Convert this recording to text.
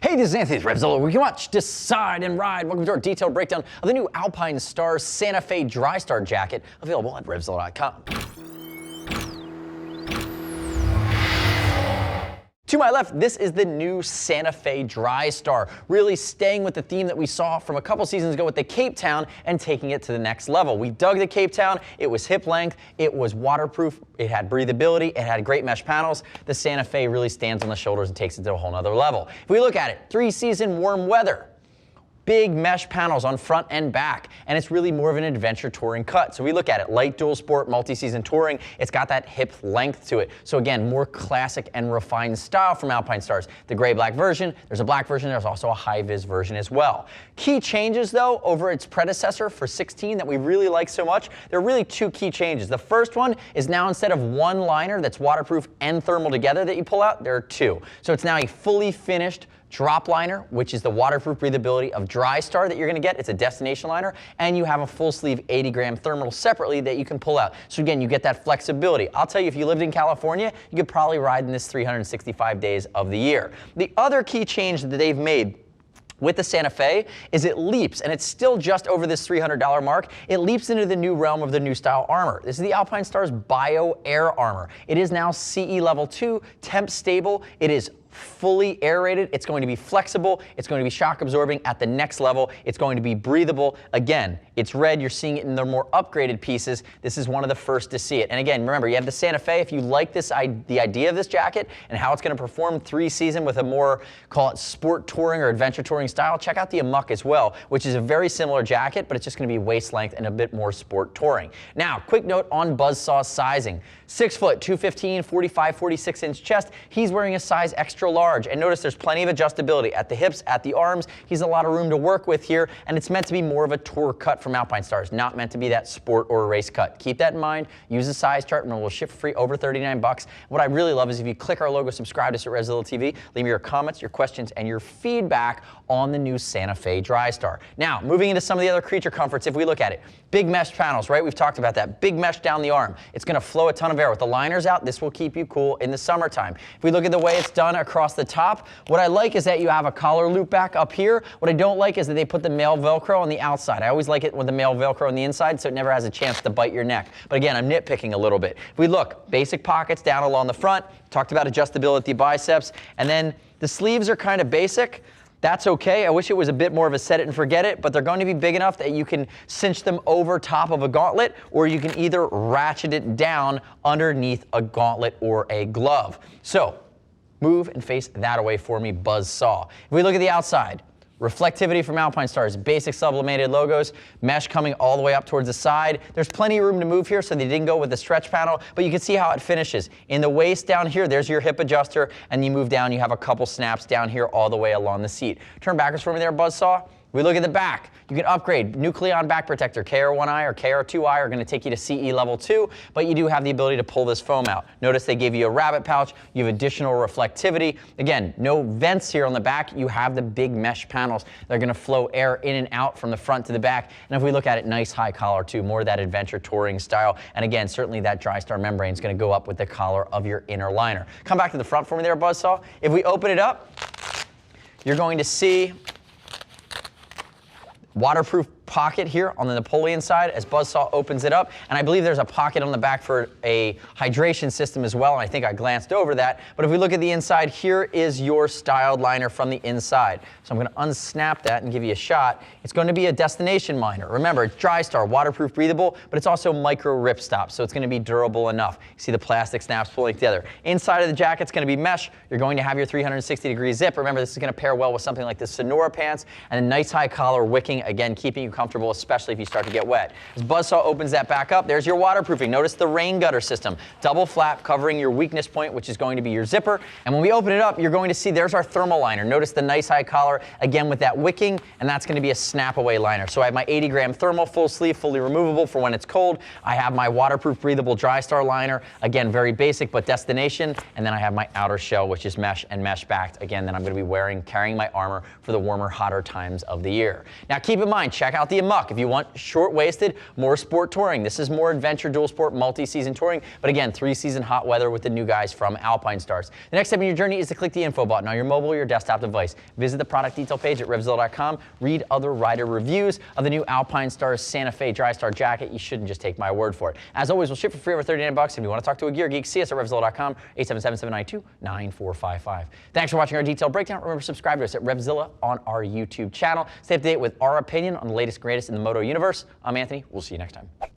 Hey, this is Anthony with RevZilla. We can watch, decide, and ride. Welcome to our detailed breakdown of the new Alpinestars Santa Fe Drystar jacket, available at RevZilla.com. To my left, this is the new Santa Fe Drystar, really staying with the theme that we saw from a couple seasons ago with the Cape Town and taking it to the next level. We dug the Cape Town, it was hip length, it was waterproof, it had breathability, it had great mesh panels. The Santa Fe really stands on the shoulders and takes it to a whole nother level. If we look at it, 3-season warm weather. Big mesh panels on front and back, and it's really more of an adventure touring cut. So we look at it, light dual sport, multi-season touring. It's got that hip length to it. So again, more classic and refined style from Alpinestars. The gray-black version, there's a black version, there's also a high-vis version as well. Key changes though over its predecessor for 16 that we really like so much, there are really two key changes. The first one is now instead of one liner that's waterproof and thermal together that you pull out, there are two. So it's now a fully finished drop liner, which is the waterproof breathability of Drystar that you're going to get. It's a destination liner, and you have a full sleeve 80-gram thermal separately that you can pull out. So again, you get that flexibility. I'll tell you, if you lived in California, you could probably ride in this 365 days of the year. The other key change that they've made with the Santa Fe is it leaps, and it's still just over this $300 mark, it leaps into the new realm of the new style armor. This is the Alpinestars Bio Air Armor. It is now CE level 2, temp stable. It is fully aerated, it's going to be flexible, it's going to be shock absorbing at the next level, it's going to be breathable. Again, it's red, you're seeing it in the more upgraded pieces. This is one of the first to see it. And again, remember, you have the Santa Fe. If you like this, the idea of this jacket and how it's going to perform 3-season with a more, call it sport touring or adventure touring style, check out the Amok as well, which is a very similar jacket, but it's just going to be waist length and a bit more sport touring. Now, quick note on Buzzsaw Sizing. 6 foot, 215, 45, 46-inch chest. He's wearing a size extra large, and notice there's plenty of adjustability at the hips, at the arms. He's a lot of room to work with here, and it's meant to be more of a tour cut from Alpinestars, not meant to be that sport or race cut. Keep that in mind. Use the size chart, and we'll ship free over 39 bucks. What I really love is if you click our logo, subscribe to us at RevZilla TV, leave me your comments, your questions, and your feedback on the new Santa Fe Drystar. Now, moving into some of the other creature comforts, if we look at it, big mesh panels, right? We've talked about that. Big mesh down the arm. It's going to flow a ton of air. With the liners out, this will keep you cool in the summertime. If we look at the way it's done across the top, what I like is that you have a collar loop back up here. What I don't like is that they put the male Velcro on the outside. I always like it with the male Velcro on the inside, so it never has a chance to bite your neck. But again, I'm nitpicking a little bit. If we look, basic pockets down along the front, talked about adjustability at the biceps, and then the sleeves are kind of basic. That's okay. I wish it was a bit more of a set it and forget it, but they're going to be big enough that you can cinch them over top of a gauntlet, or you can either ratchet it down underneath a gauntlet or a glove. So move and face that away for me, Buzzsaw. If we look at the outside, Reflectivity from Alpinestars, basic sublimated logos, mesh coming all the way up towards the side. There's plenty of room to move here, so they didn't go with the stretch panel, but you can see how it finishes. In the waist down here, there's your hip adjuster, and you move down, you have a couple snaps down here all the way along the seat. Turn backwards for me there, Buzzsaw. We look at the back. You can upgrade. Nucleon back protector, KR1i or KR2i are going to take you to CE level 2, but you do have the ability to pull this foam out. Notice they gave you a rabbit pouch. You have additional reflectivity. Again, no vents here on the back. You have the big mesh panels. They're going to flow air in and out from the front to the back. And if we look at it, nice high collar too, more of that adventure touring style. And again, certainly that Drystar membrane is going to go up with the collar of your inner liner. Come back to the front for me there, Buzzsaw. If we open it up, you're going to see waterproof pocket here on the Napoleon side as Buzzsaw opens it up, and I believe there's a pocket on the back for a hydration system as well, and I think I glanced over that. But if we look at the inside, here is your styled liner from the inside. So I'm going to unsnap that and give you a shot. It's going to be a destination liner. Remember, it's Drystar, waterproof, breathable, but it's also micro rip stop, so it's going to be durable enough. You see the plastic snaps pulling together. Inside of the jacket's going to be mesh. You're going to have your 360-degree zip. Remember, this is going to pair well with something like the Sonora pants and a nice high collar wicking, again, keeping you comfortable, especially if you start to get wet. As Buzzsaw opens that back up, there's your waterproofing. Notice the rain gutter system. Double flap covering your weakness point, which is going to be your zipper. And when we open it up, you're going to see there's our thermal liner. Notice the nice high collar, again with that wicking, and that's going to be a snap away liner. So I have my 80-gram thermal, full sleeve, fully removable for when it's cold. I have my waterproof, breathable Drystar liner, again, very basic, but destination. And then I have my outer shell, which is mesh and mesh backed, again, that I'm going to be wearing, carrying my armor for the warmer, hotter times of the year. Now keep in mind, check out out the Amok if you want short-waisted, more sport touring. This is more adventure, dual sport, multi-season touring, but again, 3-season hot weather with the new guys from Alpinestars. The next step in your journey is to click the info button on your mobile or your desktop device. Visit the product detail page at RevZilla.com. Read other rider reviews of the new Alpinestars Santa Fe Drystar jacket. You shouldn't just take my word for it. As always, we'll ship for free over $39. If you want to talk to a gear geek, see us at RevZilla.com, 877-792-9455. Thanks for watching our detailed breakdown. Remember, subscribe to us at RevZilla on our YouTube channel. Stay up to date with our opinion on the latest and greatest in the moto universe. I'm Anthony. We'll see you next time.